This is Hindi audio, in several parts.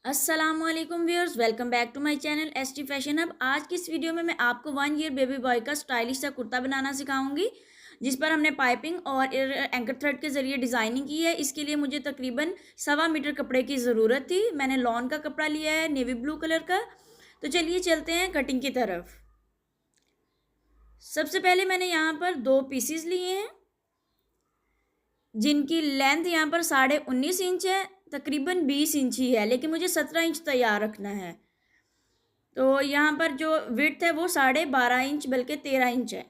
अस्सलामुअलैकुम viewers, welcome back to my channel ST fashion hub. आज की इस वीडियो में मैं आपको 1 ईयर बेबी बॉय का स्टाइलिश सा कुर्ता बनाना सिखाऊंगी, जिस पर हमने पाइपिंग और एंकर थ्रेड के ज़रिए डिज़ाइनिंग की है। इसके लिए मुझे तकरीबन 1.25 मीटर कपड़े की ज़रूरत थी। मैंने लॉन का कपड़ा लिया है, नेवी ब्लू कलर का। तो चलिए चलते हैं कटिंग की तरफ। सबसे पहले मैंने यहाँ पर 2 पीसीज लिए हैं, जिनकी लेंथ यहाँ पर 19.5 इंच है, तकरीबन 20 इंच ही है, लेकिन मुझे 17 इंच तैयार रखना है। तो यहाँ पर जो विड्थ है वो 12.5 इंच बल्कि 13 इंच है।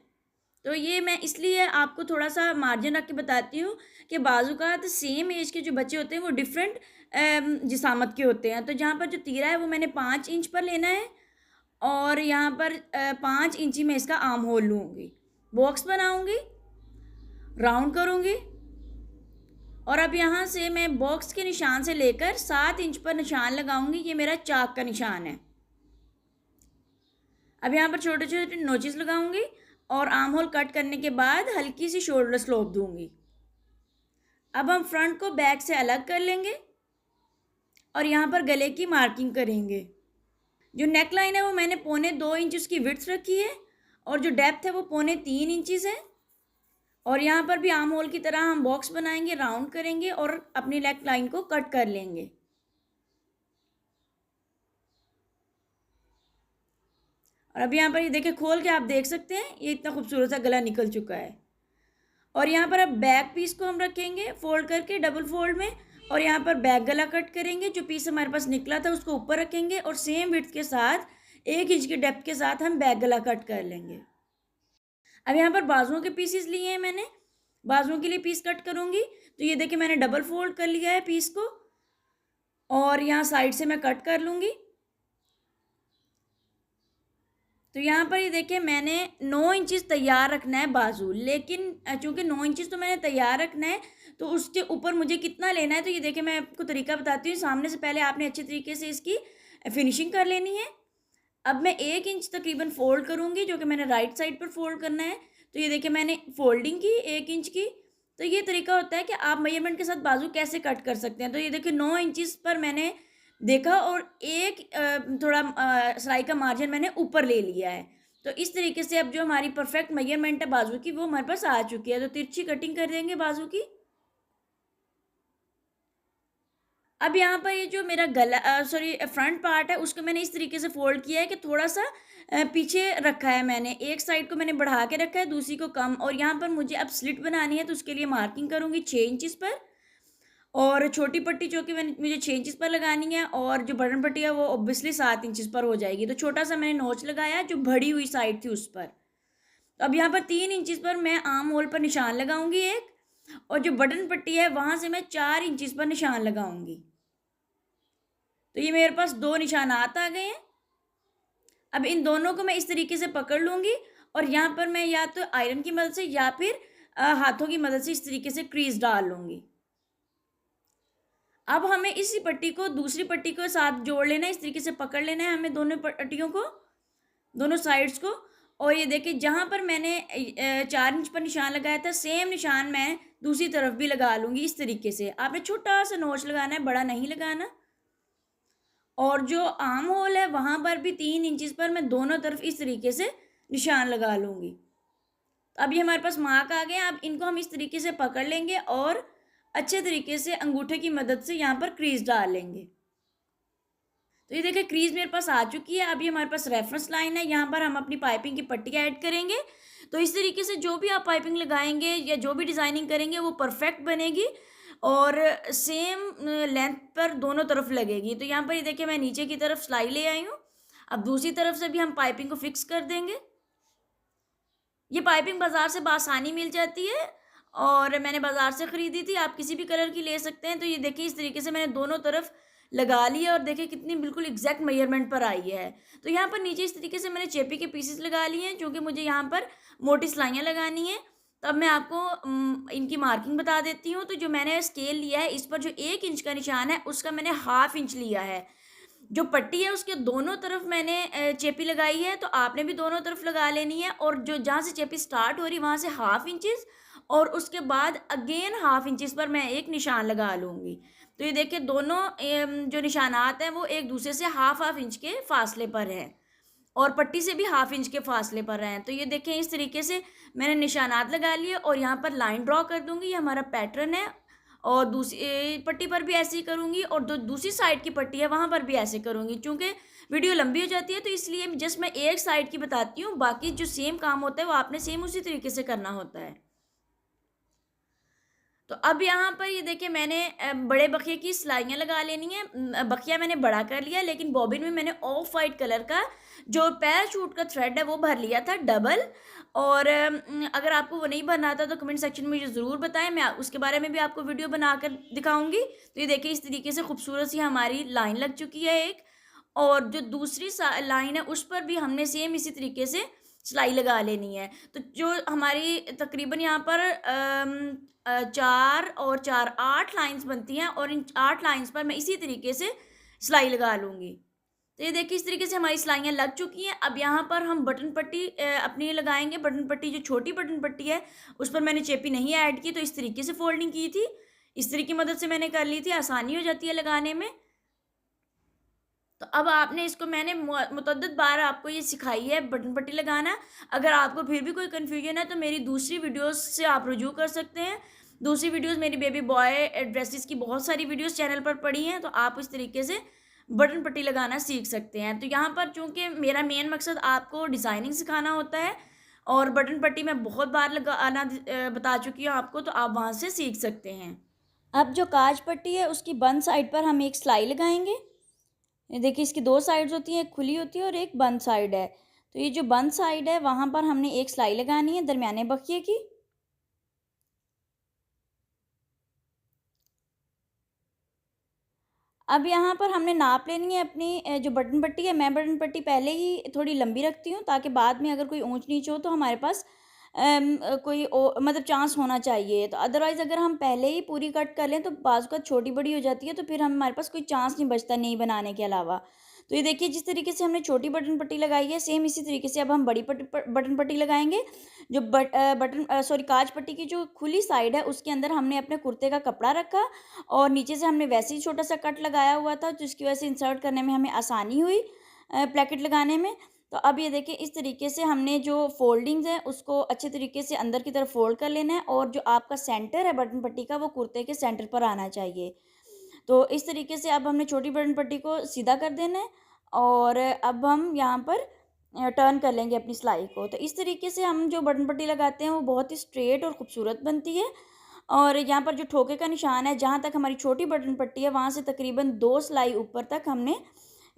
तो ये मैं इसलिए आपको थोड़ा सा मार्जिन रख के बताती हूँ कि बाज़ात सेम एज के जो बच्चे होते हैं वो डिफरेंट जिसामत के होते हैं। तो जहाँ पर जो तीरा है वो मैंने 5 इंच पर लेना है, और यहाँ पर 5 इंची में इसका आर्म होल लूँगी, बॉक्स बनाऊँगी, राउंड करूँगी, और अब यहाँ से मैं बॉक्स के निशान से लेकर 7 इंच पर निशान लगाऊंगी। ये मेरा चाक का निशान है। अब यहाँ पर छोटे छोटे नोचेस लगाऊंगी और आर्म होल कट करने के बाद हल्की सी शोल्डर स्लोप दूंगी। अब हम फ्रंट को बैक से अलग कर लेंगे और यहाँ पर गले की मार्किंग करेंगे। जो नेक लाइन है वो मैंने 1.25 इंच उसकी विड्थ रखी है, और जो डेप्थ है वो 3.25 इंच है। और यहाँ पर भी आर्म होल की तरह हम बॉक्स बनाएंगे, राउंड करेंगे और अपनी नेक लाइन को कट कर लेंगे। और अब यहाँ पर ये देखिए, खोल के आप देख सकते हैं ये इतना खूबसूरत सा गला निकल चुका है। और यहाँ पर अब बैक पीस को हम रखेंगे फोल्ड करके डबल फोल्ड में, और यहाँ पर बैक गला कट करेंगे। जो पीस हमारे पास निकला था उसको ऊपर रखेंगे और सेम विड्थ के साथ 1 इंच के डेप्थ के साथ हम बैक गला कट कर लेंगे। अब यहाँ पर बाजुओं के पीसेस लिए हैं मैंने, बाजुओं के लिए पीस कट करूँगी। तो ये देखिए मैंने डबल फोल्ड कर लिया है पीस को, और यहाँ साइड से मैं कट कर लूँगी। तो यहाँ पर ये देखिए मैंने 9 इंचेस तैयार रखना है बाजू, लेकिन चूँकि 9 इंचेस तो मैंने तैयार रखना है, तो उसके ऊपर मुझे कितना लेना है, तो ये देखिए मैं आपको तरीका बताती हूँ। सामने से पहले आपने अच्छे तरीके से इसकी फिनिशिंग कर लेनी है। अब मैं 1 इंच तकरीबन फोल्ड करूँगी, जो कि मैंने राइट साइड पर फोल्ड करना है। तो ये देखिए मैंने फोल्डिंग की 1 इंच की। तो ये तरीका होता है कि आप मेजरमेंट के साथ बाजू कैसे कट कर सकते हैं। तो ये देखिए 9 इंचेस पर मैंने देखा, और एक थोड़ा सिलाई का मार्जिन मैंने ऊपर ले लिया है। तो इस तरीके से अब जो हमारी परफेक्ट मेजरमेंट है बाजू की वो हमारे पास आ चुकी है। तो तिरछी कटिंग कर देंगे बाजू की। अब यहाँ पर ये जो मेरा गला सॉरी फ्रंट पार्ट है उसको मैंने इस तरीके से फोल्ड किया है कि थोड़ा सा पीछे रखा है मैंने। एक साइड को मैंने बढ़ा के रखा है, दूसरी को कम। और यहाँ पर मुझे अब स्लिट बनानी है, तो उसके लिए मार्किंग करूँगी 6 इंचेस पर। और छोटी पट्टी जो कि मैंने मुझे 6 इंचेस पर लगानी है, और जो बटन पट्टी है वो ऑब्वियसली 7 इंचेस पर हो जाएगी। तो छोटा सा मैंने नोच लगाया जो भरी हुई साइड थी उस पर। तो अब यहाँ पर 3 इंचेस पर मैं आर्म होल पर निशान लगाऊंगी एक, और जो बटन पट्टी है वहाँ से मैं 4 इंचेस पर निशान लगाऊंगी। तो ये मेरे पास 2 निशानात आ गए हैं। अब इन दोनों को मैं इस तरीके से पकड़ लूँगी, और यहाँ पर मैं या तो आयरन की मदद से या फिर हाथों की मदद से इस तरीके से क्रीज डाल लूँगी। अब हमें इसी पट्टी को दूसरी पट्टी के साथ जोड़ लेना है, इस तरीके से पकड़ लेना है हमें दोनों पट्टियों को, दोनों साइड्स को। और ये देखिए जहाँ पर मैंने 4 इंच पर निशान लगाया था, सेम निशान मैं दूसरी तरफ भी लगा लूँगी इस तरीके से। आपने छोटा सा नोच लगाना है, बड़ा नहीं लगाना। और जो आर्म होल है वहाँ पर भी 3 इंचेस पर मैं दोनों तरफ इस तरीके से निशान लगा लूँगी। तो अब ये हमारे पास मार्क आ गए। अब इनको हम इस तरीके से पकड़ लेंगे और अच्छे तरीके से अंगूठे की मदद से यहाँ पर क्रीज डाल लेंगे। तो ये देखिए क्रीज मेरे पास आ चुकी है। अभी हमारे पास रेफरेंस लाइन है, यहाँ पर हम अपनी पाइपिंग की पट्टी ऐड करेंगे। तो इस तरीके से जो भी आप पाइपिंग लगाएंगे या जो भी डिज़ाइनिंग करेंगे वो परफेक्ट बनेगी और सेम लेंथ पर दोनों तरफ लगेगी। तो यहाँ पर ये देखिए मैं नीचे की तरफ सिलाई ले आई हूँ। अब दूसरी तरफ से भी हम पाइपिंग को फिक्स कर देंगे। ये पाइपिंग बाज़ार से बआसानी मिल जाती है, और मैंने बाज़ार से ख़रीदी थी। आप किसी भी कलर की ले सकते हैं। तो ये देखिए इस तरीके से मैंने दोनों तरफ लगा लिया, और देखिए कितनी बिल्कुल एग्जैक्ट मेजरमेंट पर आई है। तो यहाँ पर नीचे इस तरीके से मैंने चेपी के पीसेस लगा लिए हैं, क्योंकि मुझे यहाँ पर मोटी सिलाइयाँ लगानी हैं। तो अब मैं आपको इनकी मार्किंग बता देती हूँ। तो जो मैंने स्केल लिया है, इस पर जो 1 इंच का निशान है उसका मैंने 1/2 इंच लिया है। जो पट्टी है उसके दोनों तरफ मैंने चेपी लगाई है, तो आपने भी दोनों तरफ लगा लेनी है। और जो जहाँ से चेपी स्टार्ट हो रही है वहाँ से 1/2 इंचेस, और उसके बाद अगेन 1/2 इंचेस पर मैं एक निशान लगा लूँगी। तो ये देखिए दोनों जो निशानात हैं वो एक दूसरे से हाफ इंच के फासले पर हैं और पट्टी से भी हाफ इंच के फासले पर हैं। तो ये देखें इस तरीके से मैंने निशानात लगा लिए और यहाँ पर लाइन ड्रॉ कर दूंगी। ये हमारा पैटर्न है और दूसरी पट्टी पर भी ऐसे ही करूँगी और जो दूसरी साइड की पट्टी है वहाँ पर भी ऐसे करूँगी। चूँकि वीडियो लंबी हो जाती है तो इसलिए जस्ट मैं एक साइड की बताती हूँ, बाकी जो सेम काम होता है वो आपने सेम उसी तरीके से करना होता है। तो अब यहाँ पर ये देखिए मैंने बड़े बखिए की सिलाइयाँ लगा लेनी है। बखिया मैंने बड़ा कर लिया, लेकिन बॉबिन में मैंने ऑफ वाइट कलर का जो पैराशूट का थ्रेड है वो भर लिया था डबल। और अगर आपको वो नहीं भरना आता तो कमेंट सेक्शन में मुझे ज़रूर बताएं, मैं उसके बारे में भी आपको वीडियो बनाकर दिखाऊंगी। तो ये देखिए इस तरीके से खूबसूरत सी हमारी लाइन लग चुकी है एक, और जो दूसरी लाइन है उस पर भी हमने सेम इसी तरीके से सिलाई लगा लेनी है। तो जो हमारी तकरीबन यहाँ पर 4 और 4 8 लाइंस बनती हैं और इन 8 लाइंस पर मैं इसी तरीके से सिलाई लगा लूँगी। तो ये देखिए इस तरीके से हमारी सिलाइयाँ लग चुकी हैं। अब यहाँ पर हम बटन पट्टी अपनी लगाएंगे। बटन पट्टी जो छोटी बटन पट्टी है उस पर मैंने चेपी नहीं ऐड की, तो इस तरीके से फोल्डिंग की थी, इस तरीके की मदद से मैंने कर ली थी, आसानी हो जाती है लगाने में। तो अब आपने इसको मैंने मुतअद्दिद बार आपको ये सिखाई है बटन पट्टी लगाना। अगर आपको फिर भी कोई कन्फ्यूजन है तो मेरी दूसरी वीडियोस से आप रुजू कर सकते हैं। दूसरी वीडियोस मेरी बेबी बॉय ड्रेसेस की बहुत सारी वीडियोस चैनल पर पड़ी हैं, तो आप इस तरीके से बटन पट्टी लगाना सीख सकते हैं। तो यहाँ पर चूँकि मेरा मेन मकसद आपको डिज़ाइनिंग सिखाना होता है और बटन पट्टी मैं बहुत बार लगाना बता चुकी हूँ आपको, तो आप वहाँ से सीख सकते हैं। अब जो काज पट्टी है उसकी बंद साइड पर हम एक सिलाई लगाएंगे। ये देखिए इसकी 2 साइड्स होती हैं, एक खुली होती है और एक बंद साइड है। तो ये जो बंद साइड है वहाँ पर हमने एक सिलाई लगानी है दरमियाने बखिए की। अब यहाँ पर हमने नाप लेनी है अपनी जो बटन पट्टी है। मैं बटन पट्टी पहले ही थोड़ी लंबी रखती हूँ ताकि बाद में अगर कोई ऊंच नीच हो तो हमारे पास मतलब चांस होना चाहिए। तो अदरवाइज़ अगर हम पहले ही पूरी कट कर लें तो बाज़ का छोटी बड़ी हो जाती है, तो फिर हमारे पास कोई चांस नहीं बचता नहीं बनाने के अलावा। तो ये देखिए जिस तरीके से हमने छोटी बटन पट्टी लगाई है सेम इसी तरीके से अब हम बड़ी बटन पट्टी लगाएंगे। जो काज पट्टी की जो खुली साइड है उसके अंदर हमने अपने कुर्ते का कपड़ा रखा और नीचे से हमने वैसे ही छोटा सा कट लगाया हुआ था, जिसकी वजह से इंसर्ट करने में हमें आसानी हुई प्लेकेट लगाने में। तो अब ये देखिए इस तरीके से हमने जो फोल्डिंग्स हैं उसको अच्छे तरीके से अंदर की तरफ फोल्ड कर लेना है और जो आपका सेंटर है बटन पट्टी का वो कुर्ते के सेंटर पर आना चाहिए। तो इस तरीके से अब हमने छोटी बटन पट्टी को सीधा कर देना है और अब हम यहाँ पर टर्न कर लेंगे अपनी सिलाई को। तो इस तरीके से हम जो बटन पट्टी लगाते हैं वो बहुत ही स्ट्रेट और ख़ूबसूरत बनती है। और यहाँ पर जो ठोके का निशान है जहाँ तक हमारी छोटी बटन पट्टी है वहाँ से तकरीबन 2 सिलाई ऊपर तक हमने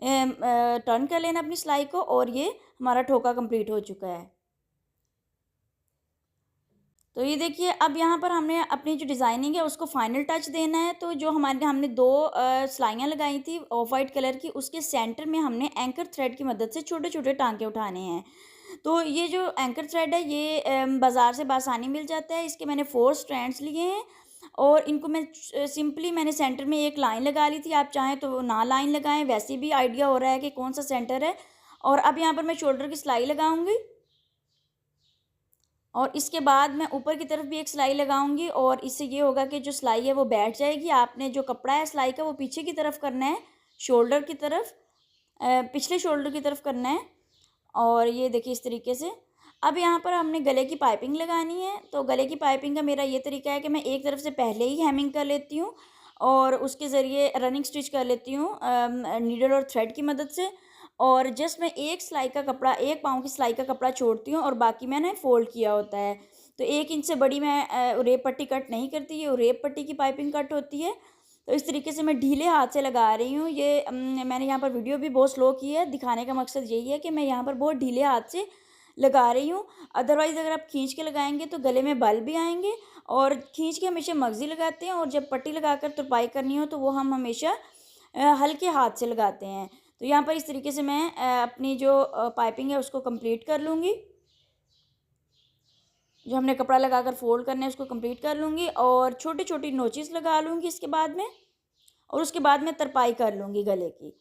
टर्न कर लेना अपनी सिलाई को और ये हमारा ठोका कंप्लीट हो चुका है। तो ये देखिए अब यहाँ पर हमने अपनी जो डिज़ाइनिंग है उसको फाइनल टच देना है। तो जो हमने 2 सिलाइयाँ लगाई थी ऑफ वाइट कलर की, उसके सेंटर में हमने एंकर थ्रेड की मदद से छोटे छोटे टांके उठाने हैं। तो ये जो एंकर थ्रेड है ये बाज़ार से बासानी मिल जाता है। इसके मैंने 4 स्ट्रैंड्स लिए हैं और इनको मैं सिंपली मैंने सेंटर में एक लाइन लगा ली थी। आप चाहें तो ना लाइन लगाएं, वैसे भी आइडिया हो रहा है कि कौन सा सेंटर है। और अब यहाँ पर मैं शोल्डर की सिलाई लगाऊंगी और इसके बाद मैं ऊपर की तरफ भी एक सिलाई लगाऊंगी और इससे ये होगा कि जो सिलाई है वो बैठ जाएगी। आपने जो कपड़ा है सिलाई का वो पीछे की तरफ करना है, शोल्डर की तरफ, पिछले शोल्डर की तरफ करना है। और ये देखिए इस तरीके से। अब यहाँ पर हमने गले की पाइपिंग लगानी है। तो गले की पाइपिंग का मेरा ये तरीका है कि मैं एक तरफ से पहले ही हेमिंग कर लेती हूँ और उसके ज़रिए रनिंग स्टिच कर लेती हूँ नीडल और थ्रेड की मदद से। और जस्ट मैं एक सिलाई का कपड़ा, 1 पाँव की सिलाई का कपड़ा छोड़ती हूँ और बाकी मैंने फ़ोल्ड किया होता है। तो 1 इंच से बड़ी मैं रेप पट्टी कट नहीं करती, ये रेप पट्टी की पाइपिंग कट होती है। तो इस तरीके से मैं ढीले हाथ से लगा रही हूँ। ये मैंने यहाँ पर वीडियो भी बहुत स्लो की है, दिखाने का मकसद यही है कि मैं यहाँ पर बहुत ढीले हाथ से लगा रही हूँ। अदरवाइज़ अगर आप खींच के लगाएंगे तो गले में बल भी आएंगे और खींच के हमेशा मगज़ी लगाते हैं और जब पट्टी लगाकर तुरपाई करनी हो तो वो हम हमेशा हल्के हाथ से लगाते हैं। तो यहाँ पर इस तरीके से मैं अपनी जो पाइपिंग है उसको कंप्लीट कर लूँगी। जो हमने कपड़ा लगाकर फोल्ड करना है उसको कंप्लीट कर लूँगी और छोटी छोटी नोचेस लगा लूँगी इसके बाद में, और उसके बाद मैं तरपाई कर लूँगी गले की।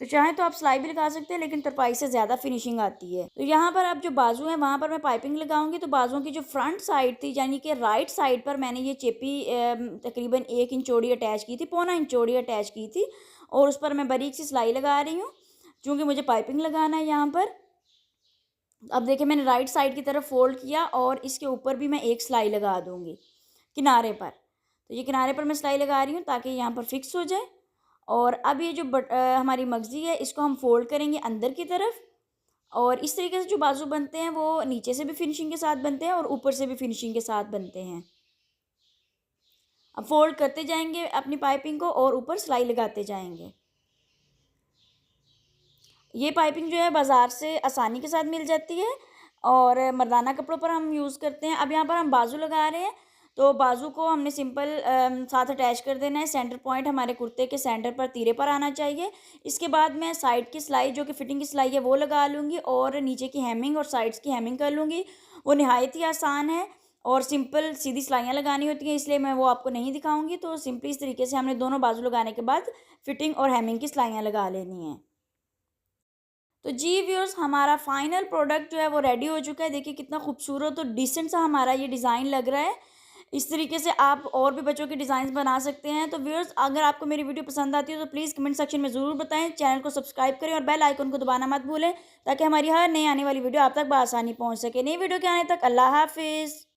तो चाहें तो आप सिलाई भी लगा सकते हैं, लेकिन तरपाई से ज़्यादा फिनिशिंग आती है। तो यहाँ पर अब जो बाजू हैं वहाँ पर मैं पाइपिंग लगाऊंगी। तो बाजुओं की जो फ्रंट साइड थी, यानी कि राइट साइड पर मैंने ये चेपी तकरीबन 1 इंच चौड़ी अटैच की थी, पौना इंच चौड़ी अटैच की थी, और उस पर मैं बारीक सी सिलाई लगा रही हूँ, चूँकि मुझे पाइपिंग लगाना है यहाँ पर। अब देखिए मैंने राइट साइड की तरफ फोल्ड किया और इसके ऊपर भी मैं एक सिलाई लगा दूँगी किनारे पर। तो ये किनारे पर मैं सिलाई लगा रही हूँ ताकि यहाँ पर फिक्स हो जाए। और अब ये जो हमारी मगज़ी है इसको हम फ़ोल्ड करेंगे अंदर की तरफ, और इस तरीके से जो बाजू बनते हैं वो नीचे से भी फिनिशिंग के साथ बनते हैं और ऊपर से भी फिनिशिंग के साथ बनते हैं। अब फ़ोल्ड करते जाएंगे अपनी पाइपिंग को और ऊपर सिलाई लगाते जाएंगे। ये पाइपिंग जो है बाज़ार से आसानी के साथ मिल जाती है और मर्दाना कपड़ों पर हम यूज़ करते हैं। अब यहाँ पर हम बाजू लगा रहे हैं, तो बाजू को हमने सिंपल साथ अटैच कर देना है। सेंटर पॉइंट हमारे कुर्ते के सेंटर पर तीरे पर आना चाहिए। इसके बाद मैं साइड की सिलाई जो कि फिटिंग की सिलाई है वो लगा लूँगी और नीचे की हेमिंग और साइड्स की हेमिंग कर लूँगी। वो नहायत ही आसान है और सिंपल सीधी सिलाइयाँ लगानी होती हैं, इसलिए मैं वो आपको नहीं दिखाऊँगी। तो सिंपली इस तरीके से हमने दोनों बाजू लगाने के बाद फिटिंग और हेमिंग की सिलाइयाँ लगा लेनी हैं। तो जी व्यूअर्स, हमारा फाइनल प्रोडक्ट जो है वो रेडी हो चुका है। देखिए कितना खूबसूरत और डिसेंट सा हमारा ये डिज़ाइन लग रहा है। इस तरीके से आप और भी बच्चों के डिज़ाइंस बना सकते हैं। तो व्यूअर्स, अगर आपको मेरी वीडियो पसंद आती है तो प्लीज़ कमेंट सेक्शन में ज़रूर बताएं। चैनल को सब्सक्राइब करें और बेल आइकन को दबाना मत भूलें, ताकि हमारी हर नई आने वाली वीडियो आप तक बआसानी पहुँच सके। नई वीडियो के आने तक अल्लाह हाफिज़।